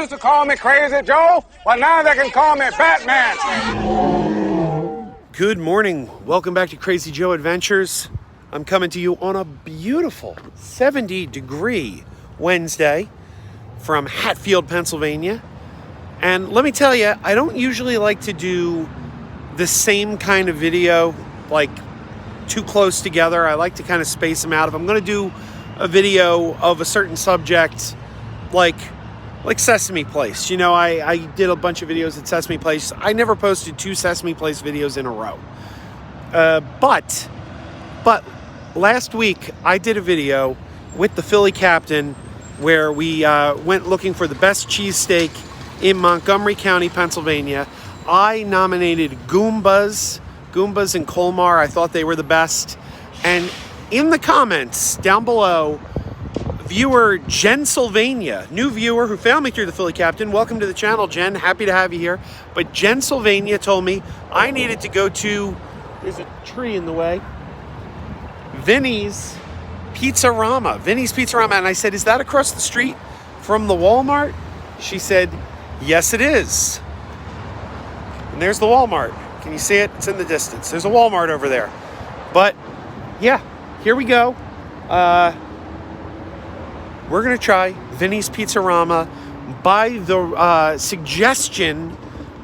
used to call me Crazy Joe, but now they can call me Batman. Good morning. Welcome back to Crazy Joe Adventures. I'm coming to you on a beautiful 70-degree Wednesday from Hatfield, Pennsylvania. And let me tell you, I don't usually like to do the same kind of video, like too close together. I like to kind of space them out. If I'm going to do a video of a certain subject, like Sesame Place. You know, I did a bunch of videos at Sesame Place. I never posted 2 Sesame Place videos in a row. But last week I did a video with the Philly captain where we went looking for the best cheesesteak in Montgomery County, Pennsylvania. I nominated Goombas in Colmar. I thought they were the best. And in the comments down below, viewer Jen Sylvania, new viewer who found me through the Philly captain. Welcome to the channel, Jen. Happy to have you here. But Jen Sylvania told me I needed to go to, there's a tree in the way, Vinny's Pizzarama. Vinny's Pizzarama. And I said, is that across the street from the Walmart? She said, yes, it is. And there's the Walmart. Can you see it? It's in the distance. There's a Walmart over there. But yeah, here we go. We're going to try Vinny's Pizzarama by the suggestion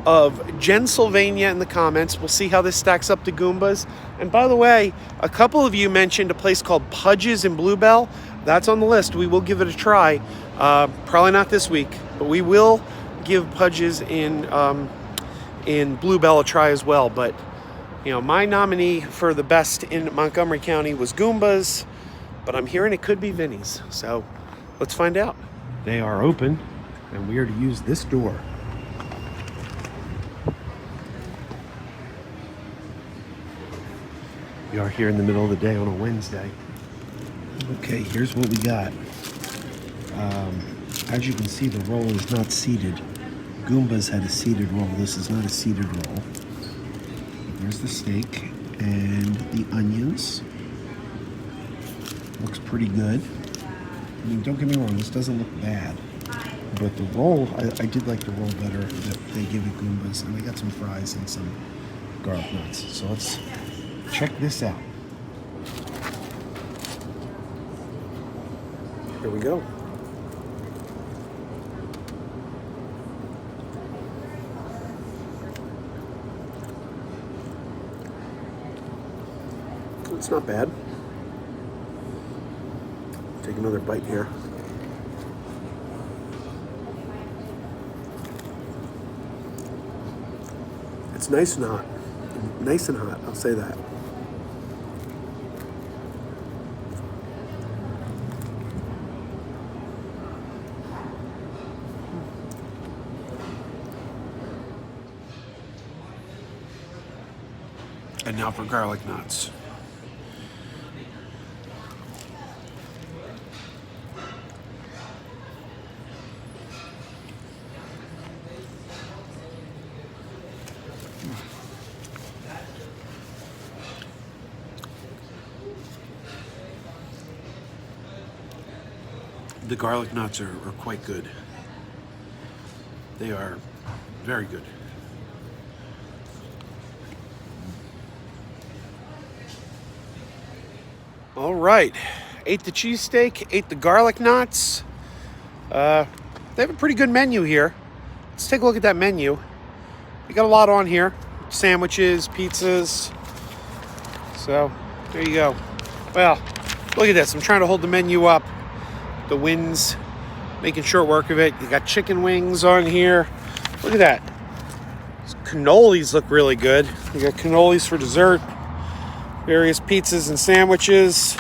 of Jen Sylvania in the comments. We'll see how this stacks up to Goombas. And by the way, a couple of you mentioned a place called PAJAMAS in Bluebell. That's on the list. We will give it a try. Probably not this week, but we will give PAJAMAS in Bluebell a try as well. But, you know, my nominee for the best in Montgomery County was Goombas, but I'm hearing it could be Vinny's. So let's find out. They are open, and we are to use this door. We are here in the middle of the day on a Wednesday. Okay, here's what we got. As you can see, the roll is not seated. Goombas had a seated roll. This is not a seated roll. There's the steak and the onions. Looks pretty good. I mean, don't get me wrong, this doesn't look bad. But the roll, I did like the roll better that they give at Goombas. And they got some fries and some garlic nuts. So let's check this out. Here we go. It's not bad. Take another bite here. It's nice and hot. Nice and hot, I'll say that. And now for garlic nuts. The garlic nuts are quite good. They are very good. All right, ate the cheesesteak, ate the garlic nuts. They have a pretty good menu here. Let's take a look at that menu. They got a lot on here. Sandwiches, pizzas. So, there you go. Well, look at this. I'm trying to hold the menu up. The wind's making short work of it. You got chicken wings on here. Look at that. These cannolis look really good. You got cannolis for dessert. Various pizzas and sandwiches.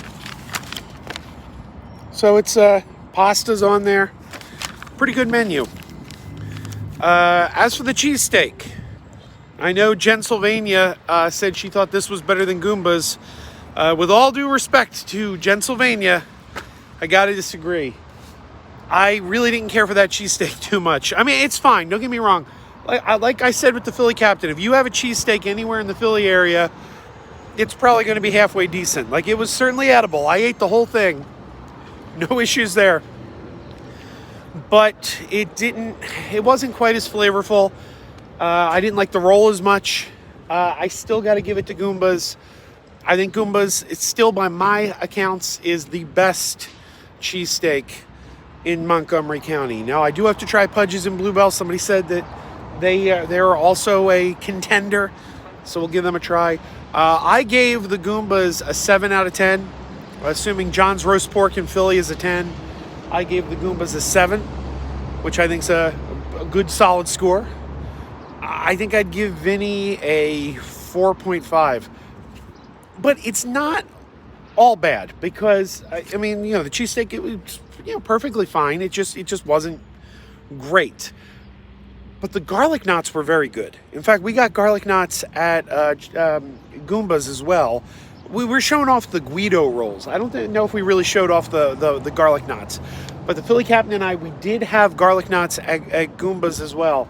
So it's pastas on there. Pretty good menu. As for the cheesesteak, I know Jen Sylvania said she thought this was better than Goombas. With all due respect to Jen Sylvania, I gotta disagree. I really didn't care for that cheesesteak too much. I mean, it's fine, don't get me wrong. Like I said with the Philly captain, if you have a cheesesteak anywhere in the Philly area, it's probably going to be halfway decent. Like, it was certainly edible. I ate the whole thing. No issues there. but it wasn't quite as flavorful. I didn't like the roll as much. I still got to give it to Goomba's. I think Goomba's, it's still by my accounts, is the best cheesesteak in Montgomery County. Now, I do have to try Pudge's and Bluebell. Somebody said that they're also a contender, so we'll give them a try. I gave the Goombas a 7 out of 10. Assuming John's roast pork in Philly is a 10, I gave the Goombas a 7, which I think is a good solid score. I think I'd give Vinny a 4.5. But it's not all bad because, I mean, the cheesesteak, it was, perfectly fine. It just wasn't great. But the garlic knots were very good. In fact, we got garlic knots at Goomba's as well. We were showing off the Guido rolls. I don't know if we really showed off the garlic knots. But the Philly Captain and I, we did have garlic knots at Goomba's as well.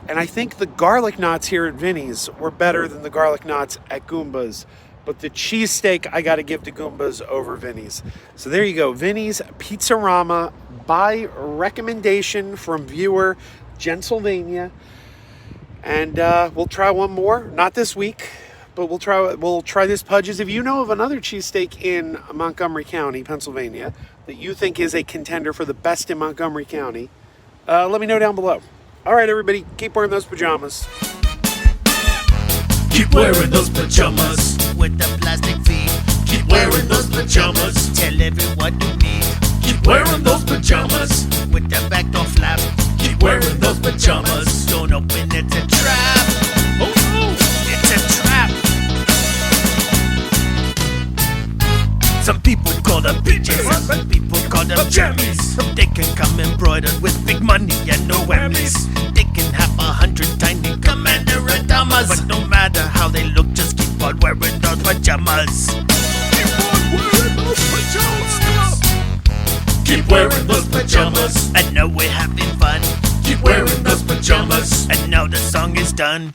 And I think the garlic knots here at Vinny's were better than the garlic knots at Goomba's. But the cheesesteak, I got to give to Goomba's over Vinny's. So there you go. Vinny's Pizzarama by recommendation from viewer Pennsylvania. And we'll try one more. Not this week, but we'll try this Pudge's. If you know of another cheesesteak in Montgomery County, Pennsylvania, that you think is a contender for the best in Montgomery County, let me know down below. All right, everybody, keep wearing those pajamas. Keep wearing those pajamas with the plastic feet. Keep wearing those pajamas. Tell everyone you meet. Keep wearing those pajamas with the back door flap. Keep wearing those pajamas. Don't open, it's a trap. Oh no, it's a trap. Some people call them PJs, some people call them jammies. They can come embroidered with big money and no whammies. They can have 100 tiny commander pajamas, but no matter how they look, just keep on wearing those pajamas. Keep on wearing those pajamas. Keep wearing those pajamas. And now we're having fun. Keep wearing those pajamas. And now the song is done.